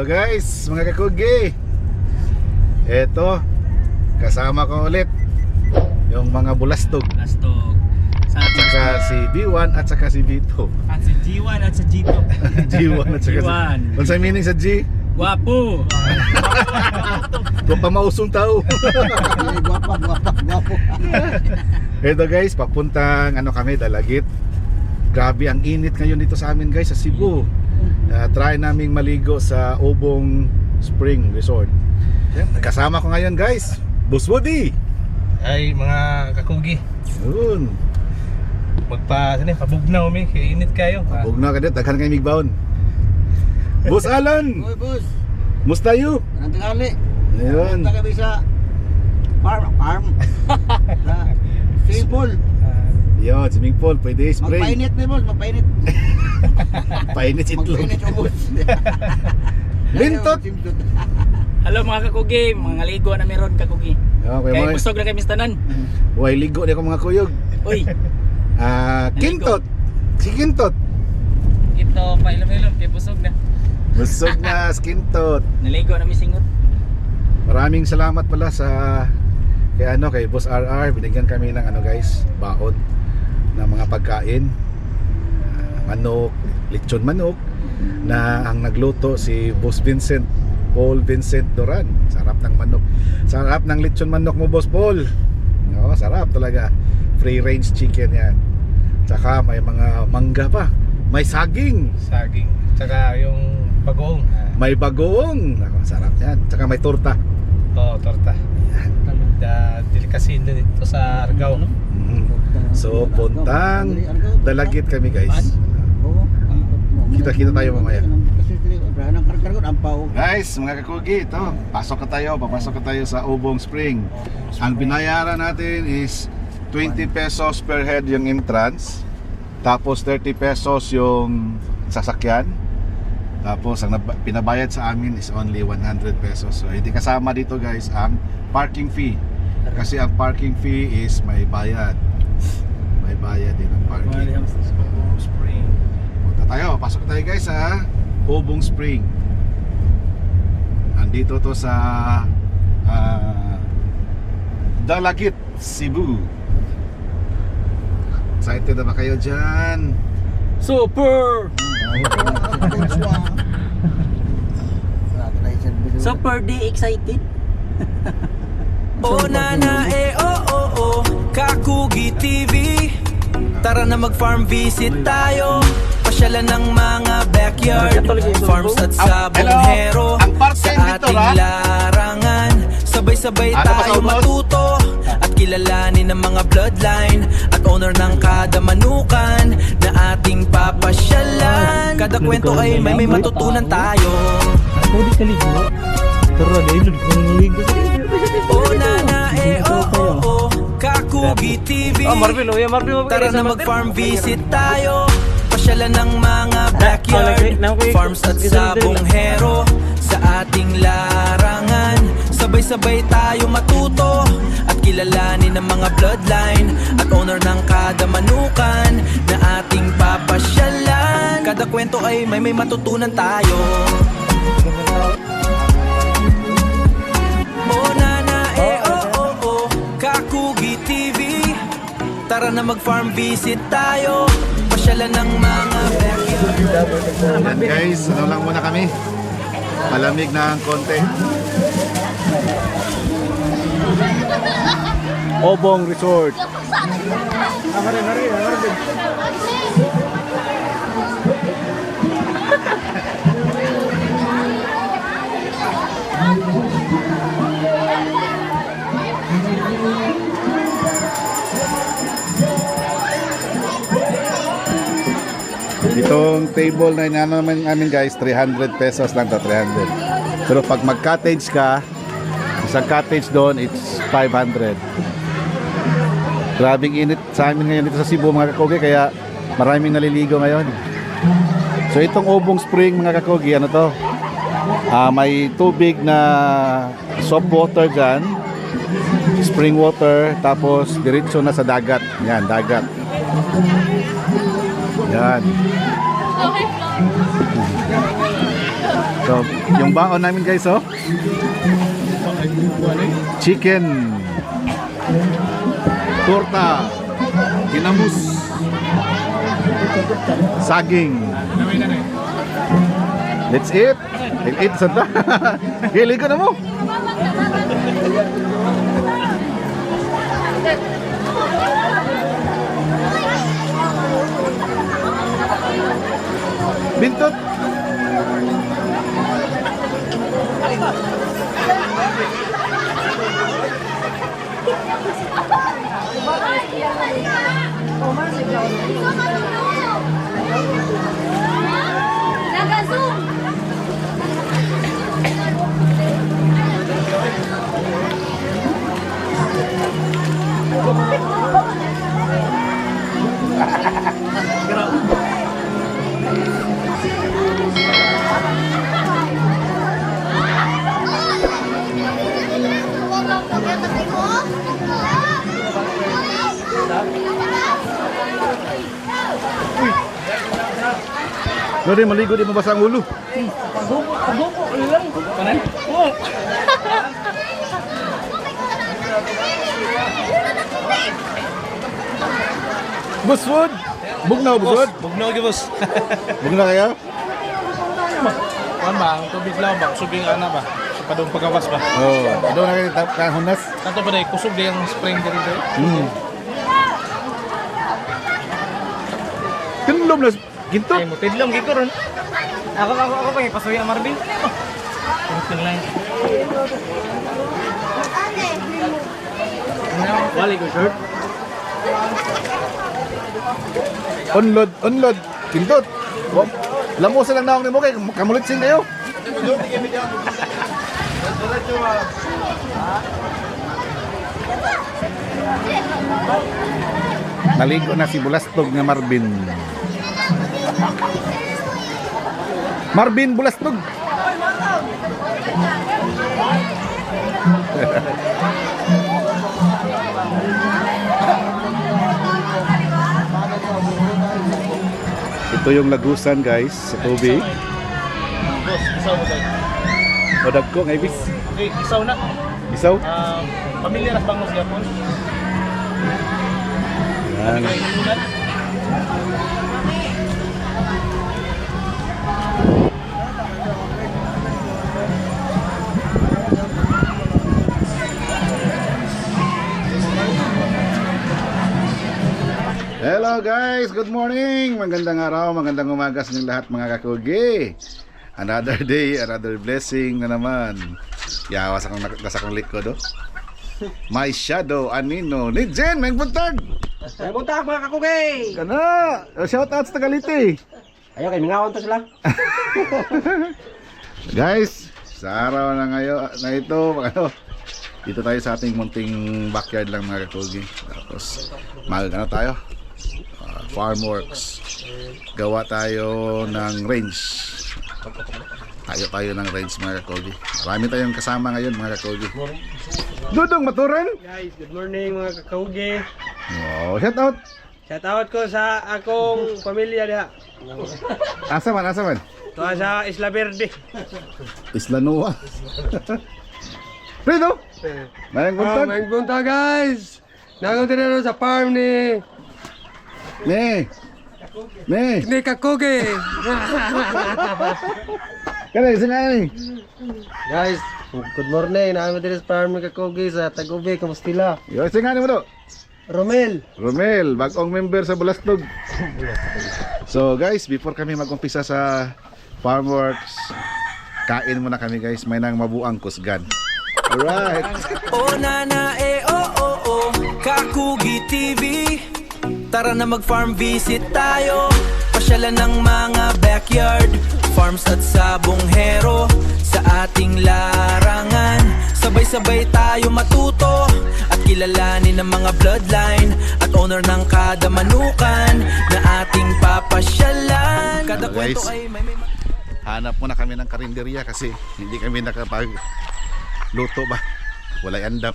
Hello guys, mga kakugi. Eto, kasama ko ulit yung mga bulastog. Bulastog. At saka si B1 at saka si B2. At si G1 at sa G2. G1 at saka G1. si... Ano sa meaning sa G? Guwapo. Huwag pa mausong tao. Guwapo. Eto guys, papuntang ano kami, Dalagit. Grabe ang init ngayon dito sa amin guys, sa Cebu. Try naming maligo sa Obong Spring Resort. Kasama ko ngayon guys, Boss Woody. Ay mga kakugi, Yun. pabugnaw mi, kaya init kayo. Huwag na ka dito, daghan kayo migbaon. Boss Alan, Uy, boss. musta you? Anong tingali? Ayun. Punta kami sa farm. Sa swimming pool. Yun, swimming pool, pwede spray. Magpainit na, boss. Magpainit. Painit itlog. Magpainit yung boss. Lintot. Hello mga kakugi, mga ligo na meron kakugi. Okay, Kaya mga... busog na kay Mr. Nan. Huwag ligo na ako mga kuyog. Uy, Kintot. Si Kintot. ito pailom-ilom kay busog na. Busog na, Kintot. Naligo na misingot. Maraming salamat pala sa kay Boss RR. Binigyan kami ng guys, baon na mga pagkain. Manok, lechon manok na ang nagluto si Boss Vincent, Paul Vincent Doran. Sarap ng manok. Sarap ng lechon manok mo, Boss Paul. No, sarap talaga. Free range chicken yan. Tsaka may mga mangga pa. May saging. Saging, tsaka yung bagoong. May bagoong. Nako, sarap yan. Tsaka may torta. Torta. Yan. Delicacy dito sa Argao. So, puntang Dalagit kami guys. Kita-kita tayo mamaya. Guys, mga kakugi, ito. Pasok na tayo. Papasok na tayo sa Obong Spring. Ang binayaran natin is 20 pesos per head yung entrance. Tapos 30 pesos yung sasakyan. Tapos ang pinabayad sa amin is only 100 pesos. So hindi kasama dito guys ang parking fee. Kasi ang parking fee is may bayad. May bayad din ang parking. Obong Spring. Punta tayo, pasok tayo guys sa Obong Spring. Andito to sa Dalagit, Cebu. Excited na ba kayo dyan? Super! Super di excited. Oh nana oh Kakugi TV. Tara na mag-farm visit tayo. Pasyalan ng mga backyard farms at sabonghero. Sa ating larangan, sabay-sabay tayo matuto at kilalanin ang mga bloodline at owner ng kada manukan na ating papasyalan. Kada kwento ay may matutunan tayo. Pwede ka ligo. Tara na yun, Oh nana oh Kakugi TV. Tara na mag-farm visit tayo. Pasyalan ng mga backyard farms at sabonghero. Sa ating larangan, sabay-sabay tayo matuto at kilalanin ang mga bloodline at owner ng kada manukan na ating papasyalan. Kada kwento ay may matutunan tayo. Oh nana oh Kakugi TV. Tara na mag-farm visit tayo. Pasyalan ng mga backyard. Yan guys, ano lang muna kami. Malamig na ang konti. Obong Resort. Itong table na inano naman namin guys, 300 pesos lang to, 300. Pero pag mag-cottage ka, isang cottage doon, it's 500. Grabing init sa amin ngayon dito sa Cebu mga kakugi, kaya maraming naliligo ngayon. So itong Obong Spring mga kakugi, ano to? May tubig na soap water dyan, spring water, tapos diretso na sa dagat. Yan, dagat. Yan. So, yung baon namin guys, oh. Chicken. Torta. Kinamus. Saging. Let's eat. Let's eat santa. Gili ko na mo. Bintot. Nag-zoom! No rin, maligo di mabasa ang ulo. Kanan? Oo. Buswood! Bugnaw, buswood! Bugnaw gi boss. Bugnaw kayo? Kuan ba, ang tubig lang ba, kusog yung ana ba? Sa padong pagawas ba? Oo. Doon na kayo kahunas. Kanto ba dai kusog di ang spring diri dai? Kinlom na ginto. Ay mo tidlong gito ron. Ako pa ipasuy ang Marvin. Tingin lang. Wali ko shirt. Unload. Kintot. Lamusan lang naong ni mo kay kamulit sing kayo. Naligo na si Bulastog nga Marvin. Marvin Bulastog. Ito yung lagusan guys sa tubig. Boss, isaw mo dai. O dagko nga ibis. Okay, isaw na. Isaw. Pamilya ras bangos gyapon. Yan. Kay inunan. Hello guys, good morning. Magandang araw, magandang umaga sa inyong lahat mga kakugi. Another day, another blessing na naman. Yawas akong likod, oh. My shadow, Anino, ni Jen, may buntag. May buntag mga kakugay! Kana, shout out sa Tagalite. Ayaw kay mingawan to sila. Guys, sa araw na ngayon na ito, dito tayo sa ating munting backyard lang mga kakugi. Tapos ano tayo? Farm works. Gawa tayo ng range. Tayo ng range mga kakogi. Marami tayong kasama ngayon mga kakogi. Dudong maturan. Guys, good morning mga kakaugi. Oh, shout out. Shout out ko sa akong pamilya diha. Asa man? Tuwa sa Isla Verde. Isla Noa. Prito. Mayang buntag. May punta guys. Nagawin na sa farm ni Kakugi. Kaya sinay. Guys, good morning. Nagawin din sa farm ni Kakugi sa Tagubi, Kamustila. Yo sinay mo do. Romel. Romel, bagong member sa Bulastog. So guys, before kami mag-umpisa sa farm works, kain muna kami guys. May nang mabuang kusgan. Alright. Oh na Kakugi TV. Tara na mag-farm visit tayo. Pasyalan ng mga backyard farms at sabonghero. Sa ating larangan, sabay-sabay tayo matuto at kilalanin ang mga bloodline at owner ng kada manukan na ating papasyalan. Kada kwento Guys, ay may hanap muna kami ng karinderya kasi hindi kami nakapag-luto ba. Walay andap.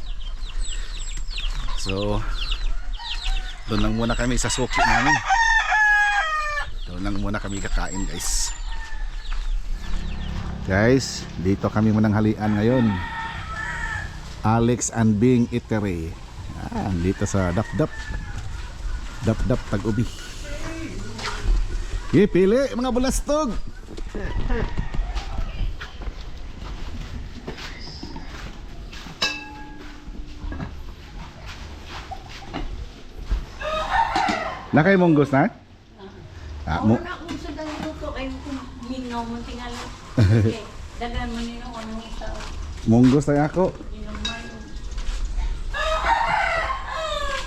So, doon lang muna kami sa suki namin. Doon lang muna kami kakain guys. Guys, dito kami mananghalian ngayon. Alex and Bing Eatery. Dito sa Dap Tag-Ubi. Pili mga bulastog. Nakay monggos na? Mo na kung sa dang luto kay minaw mo tingal. Okay. Dagan mo nino ano sa Monggos na ako. inuman.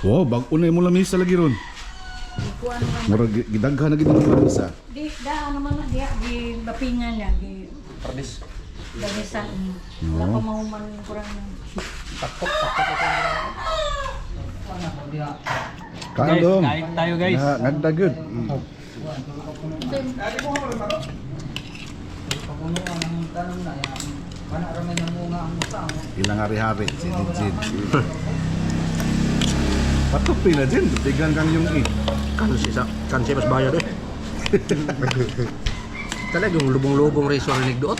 Wow, bag-o na mo lamisa lagi ron. Kuan man. Murag gidaghan na gid ang lamisa. Di da ano man di di bapingan yan di. Pardis. Dagisa. Wala pa mahuman kurang. Kain dong. kain tayo guys. Ngagda good. Ilang hari-hari, sinid-sid. Patupi na din, tigan kang yung Kansi mas bayad eh. Talagang lubong-lubong resor doon.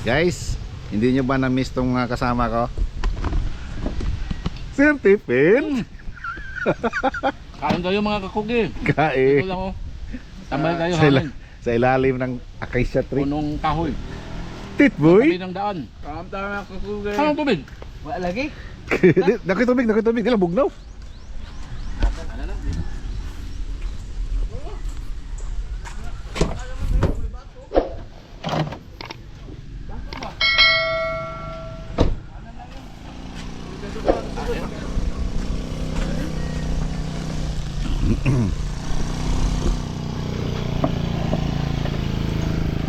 Guys, hindi nyo ba na-miss tong kasama ko? Sir Tipin! Kain kayo mga kakugi. Ito Kain lang oh. Tambay kayo sa, hangin. sa ilalim ng acacia tree. Punong kahoy. Titboy! Tabi ng daan. Kaam tayo mga kakugi. Saan ang tubig? Wala lagi. Nakoy tubig. Dila bugnaw.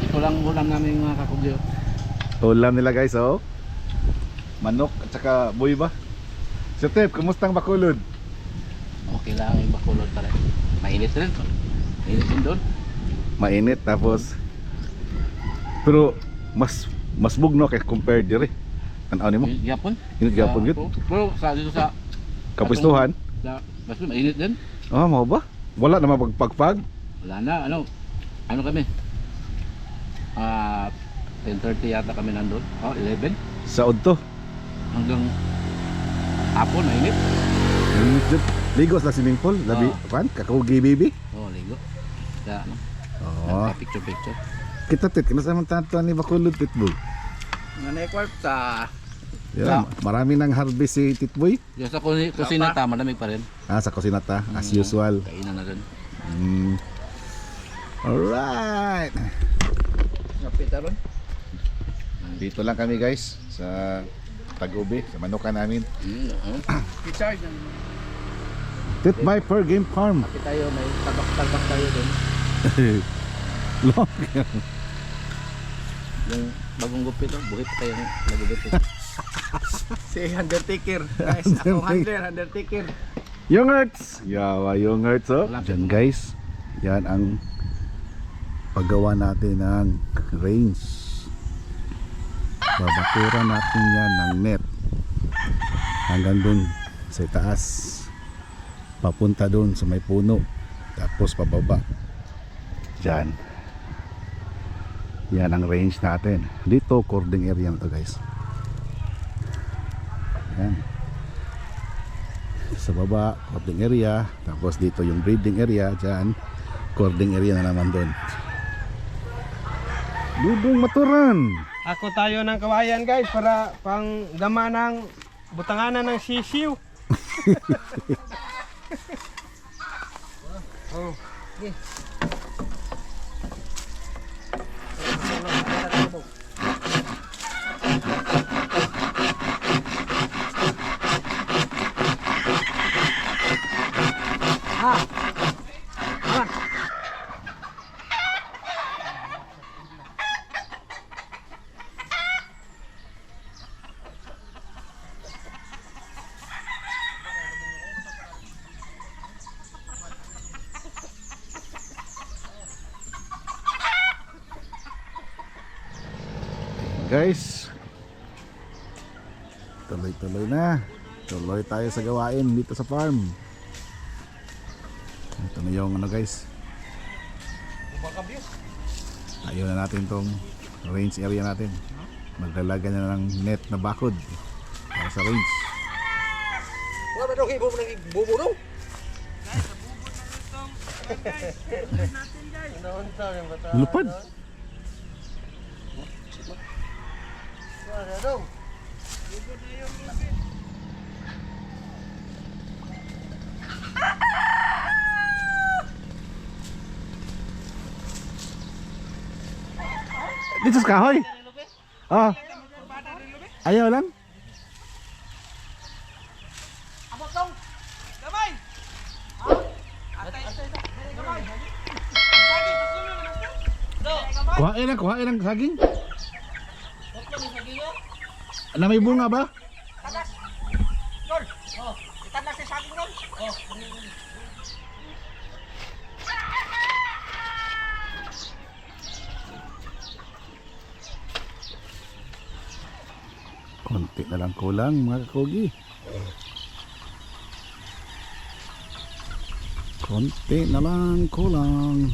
Ito lang ulam namin mga kakugi. Ulam nila guys, oh. Manok at saka buhay ba? Sir Tip, kumusta ang Bacolod? Okay lang yung bakulod pala. Mainit rin. Mainit din doon. Mainit tapos pero mas bugno kay compared dire. Ano nimo? Yapon. Init gyapon gid. Pero sa dito sa Kapustuhan? sa mas mainit din. Oh, mao ba? Wala na mapagpagpag. Wala na ano kami? 10:30 yata kami nandun. 11 Sa udto. hanggang hapon mainit. Init jud. Ligo sa swimming pool, labi kan kakugi baby. Ligo. Kaya Oh, picture. kita tit kinasa man tanto ni Bacolod Titboy. Nanay kwart sa Yeah, marami nang harvest si Titboy. Yung sa kusina ta, malamig pa rin. Sa kusinata as usual. Kainan na rin. Alright. kapita ron. Dito lang kami guys sa Tag-Ubi, sa manukan namin. Richard. Titbay per game farm. Kapit tayo may tabak tayo doon. Long. Yung bagong gupit, buhay pa tayo nagugupit. Si Undertaker. Guys, ako Undertaker. Youngurts! Yawa Youngurts oh. Diyan guys, yan ang paggawa natin ng range. Babakuran natin yan ng net hanggang dun sa taas, papunta dun sa may puno, tapos pababa. Diyan. Yan ang range natin. Dito, cording area na to guys. Yan. Sa baba, cording area. Tapos dito yung breeding area. Diyan, cording area na naman doon. Dudong Maturan. Ako tayo ng kawayan guys para pang gama ng butanganan ng sisiw. Oh. Guys, tuloy-tuloy na. Tuloy tayo sa gawain dito sa farm. Ito na yung ano guys, Tayo na natin tong range area natin. Maglalagay na ng net na bakod para sa range. Wala ba daw ibo mo nang bubuno? Lupad. Wala daw. Dito sa kahoy. Oh. Ayaw lang. Kuhain lang saging. Na may bunga ba? Konti na lang kulang mga kakugi. Konti na lang kulang.